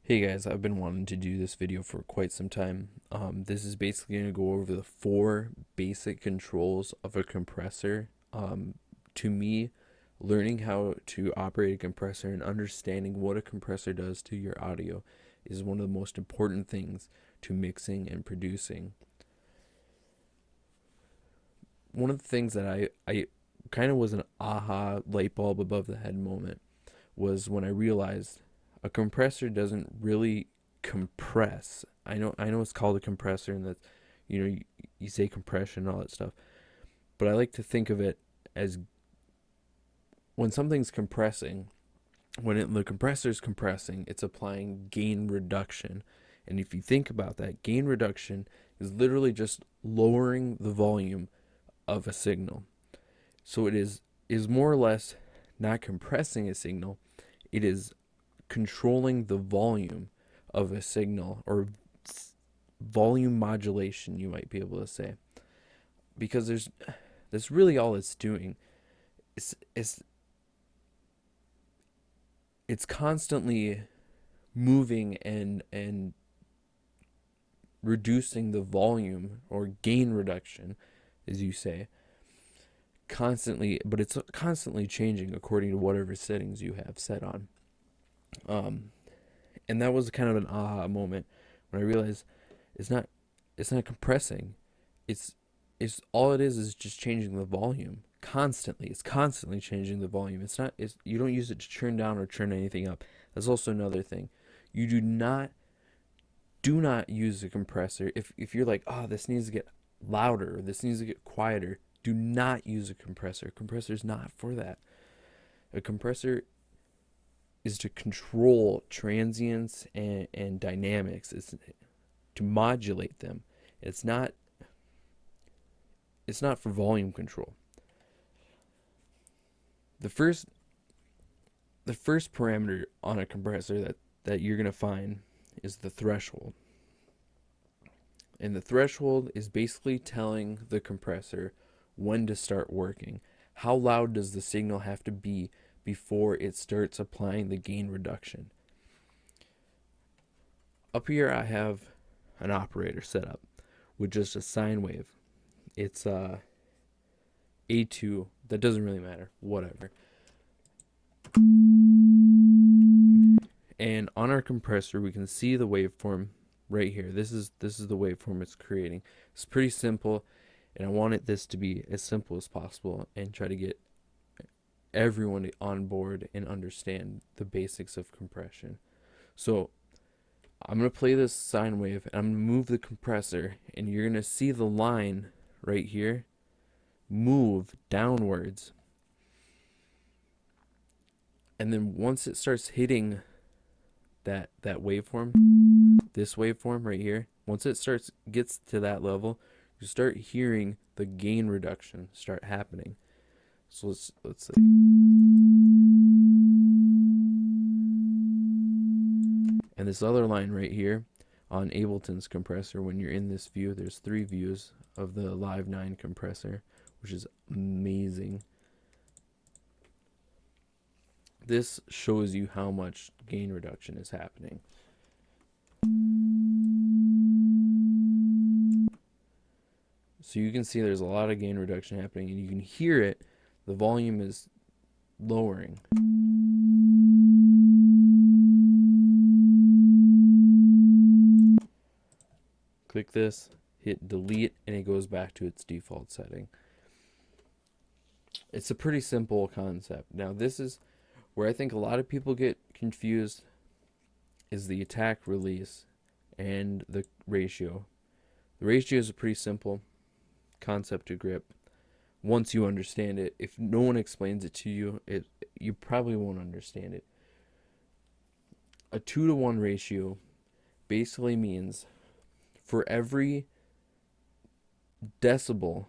Hey guys, I've been wanting to do this video for quite some time. This is basically going to go over the four basic controls of a compressor. To me, learning how to operate a compressor and understanding what a compressor does to your audio is one of the most important things to mixing and producing. One of the things that I kind of was an aha light bulb above the head moment was when I realized a compressor doesn't really compress. I know it's called a compressor, and that you say compression and all that stuff, but I like to think of it as when something's compressing, the compressor is compressing, it's applying gain reduction. And if you think about that, gain reduction is literally just lowering the volume of a signal. So it is more or less not compressing a signal, it is controlling the volume of a signal, or volume modulation, you might be able to say, because that's really all it's doing. It's it's it's constantly moving and reducing the volume, or gain reduction, as you say, constantly, but it's constantly changing according to whatever settings you have set on. um and that was kind of an aha moment when I realized it's not it's not compressing. It's it's all it is just changing the volume constantly. It's constantly changing the volume. It's you don't use it to turn down or turn anything up. That's also another thing. You do not use a compressor if you're like, oh, this needs to get louder, or this needs to get quieter. Do not use a compressor. A compressor is not for that. A compressor is to control transients and dynamics. It's to modulate them. It's not it's not for volume control. The first the first parameter on a compressor that you're gonna find is the threshold. And the threshold is basically telling the compressor when to start working. How loud does the signal have to be before it starts applying the gain reduction? Up here I have an operator set up with just a sine wave. It's A2, that doesn't really matter, whatever. And on our compressor we can see the waveform right here. This is the waveform it's creating. It's pretty simple, and I wanted this to be as simple as possible and try to get everyone on board and understand the basics of compression. So I'm going to play this sine wave, and I'm going to move the compressor, and you're going to see the line right here move downwards. And then once it starts hitting that waveform, this waveform right here, once it gets to that level, you start hearing the gain reduction start happening. So let's say, and this other line right here on Ableton's compressor, when you're in this view, there's three views of the Live 9 compressor, which is amazing. This shows you how much gain reduction is happening. So you can see there's a lot of gain reduction happening, and you can hear it. The volume is lowering. Click this, hit delete, and it goes back to its default setting. It's a pretty simple concept. Now, this is where I think a lot of people get confused, is the attack release and the ratio. The ratio is a pretty simple concept to grip once you understand it. If no one explains it to you, you probably won't understand it. A 2-to-1 ratio basically means for every decibel,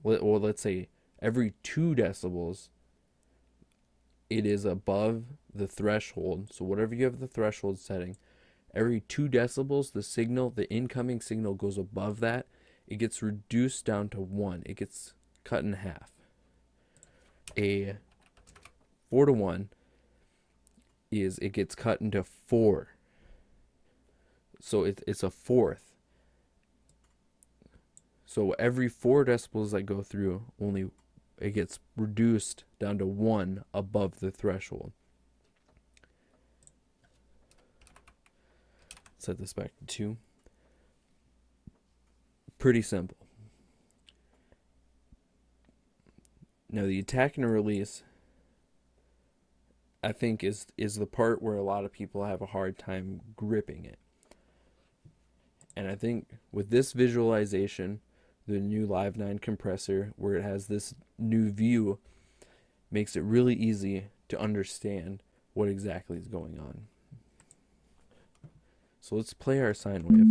or let's say every 2 decibels, it is above the threshold. So whatever you have the threshold setting, every 2 decibels, the incoming signal goes above that. It gets reduced down to 1. It gets cut in half. A 4-to-1 is it gets cut into 4. So it's a fourth. So every 4 decibels that go through, only it gets reduced down to 1 above the threshold. Set this back to 2. Pretty simple. Now the attack and release, I think, is the part where a lot of people have a hard time gripping it. And I think with this visualization, the new Live 9 compressor, where it has this new view, makes it really easy to understand what exactly is going on. So let's play our sine wave.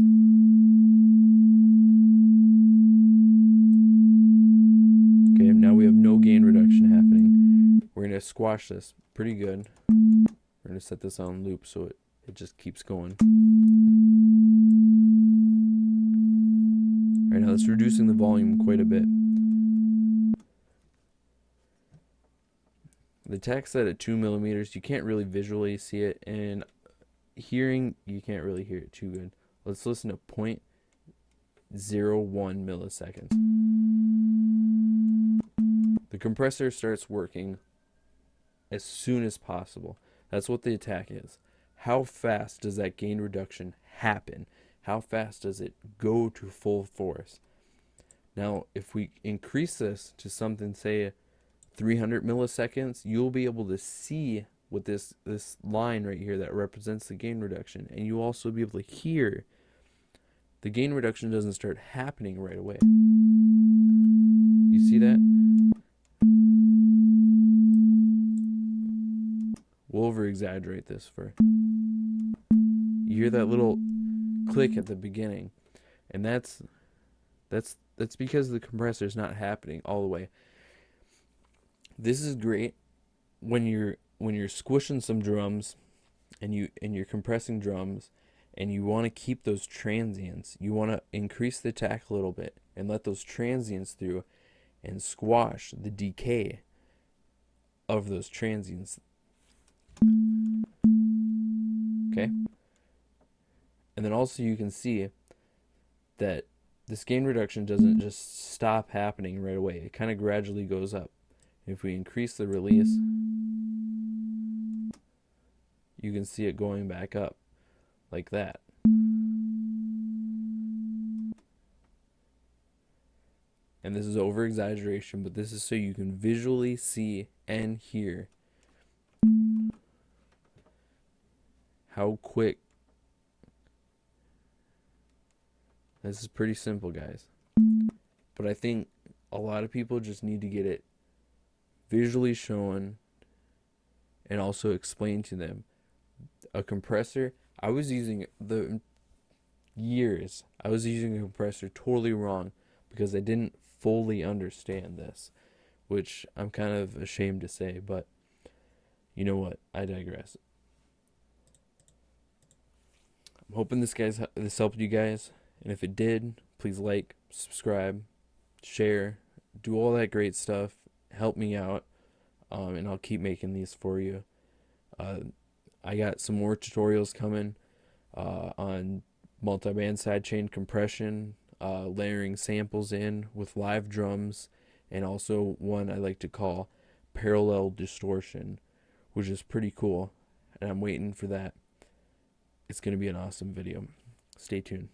Okay, now we have no gain reduction happening. We're going to squash this pretty good. We're going to set this on loop so it just keeps going. Right now it's reducing the volume quite a bit. The attack's set at 2 millimeters. You can't really visually see it, and hearing, you can't really hear it too good. Let's listen to 0.01 milliseconds. The compressor starts working as soon as possible. That's what the attack is. How fast does that gain reduction happen? How fast does it go to full force? Now, if we increase this to something, say 300 milliseconds, you'll be able to see with this line right here that represents the gain reduction, and you'll also be able to hear the gain reduction doesn't start happening right away. You see that? We'll over exaggerate this for you hear that little click at the beginning, and that's because the compressor is not happening all the way. This is great when you're squishing some drums and you're compressing drums and you want to keep those transients. You want to increase the attack a little bit and let those transients through and squash the decay of those transients. Okay? And then also you can see that this gain reduction doesn't just stop happening right away. It kind of gradually goes up. If we increase the release, you can see it going back up like that. And this is over exaggeration, but this is so you can visually see and hear how quick. This is pretty simple, guys. But I think a lot of people just need to get it visually shown and also explained to them. A compressor, I was using a compressor totally wrong because I didn't fully understand this, which I'm kind of ashamed to say, but you know what? I digress. I'm hoping this helped you guys, and if it did, please like, subscribe, share, do all that great stuff. Help me out, and I'll keep making these for you. I got some more tutorials coming on multi-band sidechain compression, layering samples in with live drums, and also one I like to call parallel distortion, which is pretty cool, and I'm waiting for that. It's going to be an awesome video. Stay tuned.